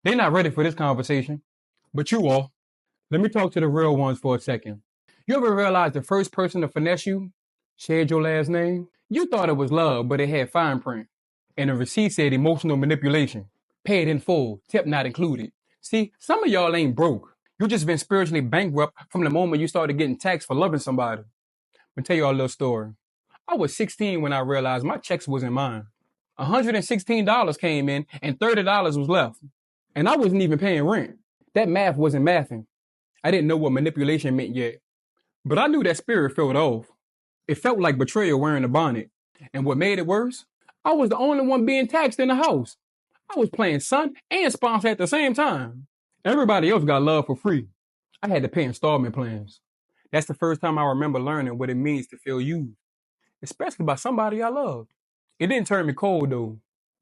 They're not ready for this conversation, but you are. Let me talk to the real ones for a second. You ever realize the first person to finesse you shared your last name? You thought it was love, but it had fine print. And the receipt said emotional manipulation. Paid in full, tip not included. See, some of y'all ain't broke. You just been spiritually bankrupt from the moment you started getting taxed for loving somebody. Let me tell you all a little story. I was 16 when I realized my checks wasn't mine. $116 came in and $30 was left. And I wasn't even paying rent. That math wasn't mathing. I didn't know what manipulation meant yet. But I knew that spirit felt off. It felt like betrayal wearing a bonnet. And what made it worse? I was the only one being taxed in the house. I was playing son and sponsor at the same time. Everybody else got love for free. I had to pay installment plans. That's the first time I remember learning what it means to feel used, especially by somebody I loved. It didn't turn me cold though.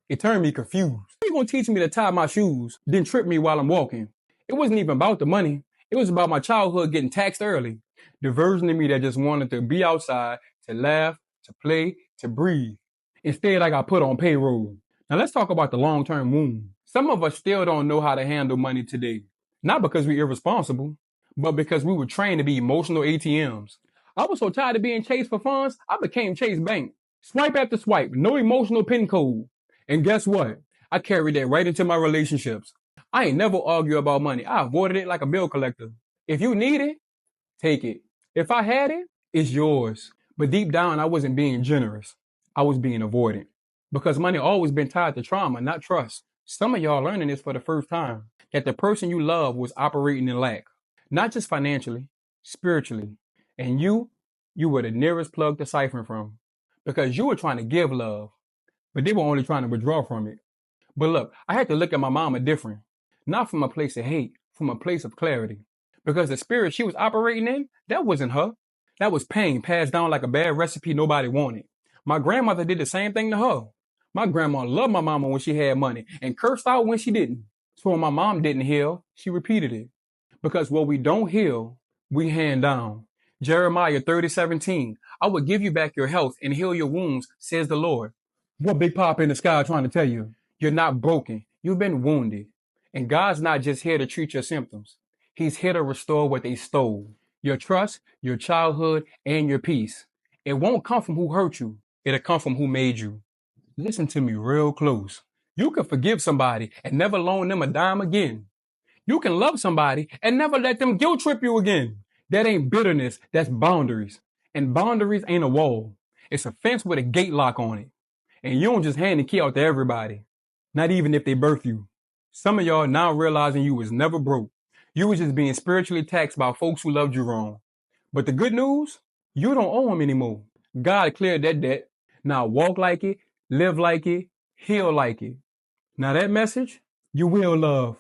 It turned me confused. How you gonna teach me to tie my shoes, then trip me while I'm walking? It wasn't even about the money. It was about my childhood getting taxed early. The version of me that just wanted to be outside, to laugh, to play, to breathe. Instead, I got put on payroll. Now let's talk about the long-term wound. Some of us still don't know how to handle money today. Not because we're irresponsible, but because we were trained to be emotional ATMs. I was so tired of being chased for funds, I became Chase Bank. Swipe after swipe, no emotional pin code. And guess what? I carried that right into my relationships. I ain't never argue about money. I avoided it like a bill collector. If you need it, take it. If I had it, it's yours. But deep down, I wasn't being generous. I was being avoidant. Because money always been tied to trauma, not trust. Some of y'all learning this for the first time. That the person you love was operating in lack. Not just financially, spiritually. And you were the nearest plug to siphon from. Because you were trying to give love, but they were only trying to withdraw from it. But look, I had to look at my mama different. Not from a place of hate, from a place of clarity. Because the spirit she was operating in, that wasn't her. That was pain passed down like a bad recipe nobody wanted. My grandmother did the same thing to her. My grandma loved my mama when she had money and cursed out when she didn't. So when my mom didn't heal, she repeated it. Because what we don't heal, we hand down. Jeremiah 30:17. I will give you back your health and heal your wounds, says the Lord. What Big Papa in the sky trying to tell you? You're not broken. You've been wounded. And God's not just here to treat your symptoms. He's here to restore what they stole. Your trust, your childhood, and your peace. It won't come from who hurt you. It'll come from who made you. Listen to me real close. You can forgive somebody and never loan them a dime again. You can love somebody and never let them guilt trip you again. That ain't bitterness, that's boundaries. And boundaries ain't a wall. It's a fence with a gate lock on it. And you don't just hand the key out to everybody. Not even if they birth you. Some of y'all now realizing you was never broke. You was just being spiritually taxed by folks who loved you wrong. But the good news, you don't owe them anymore. God cleared that debt. Now walk like it, live like it, heal like it. Now that message, you will love.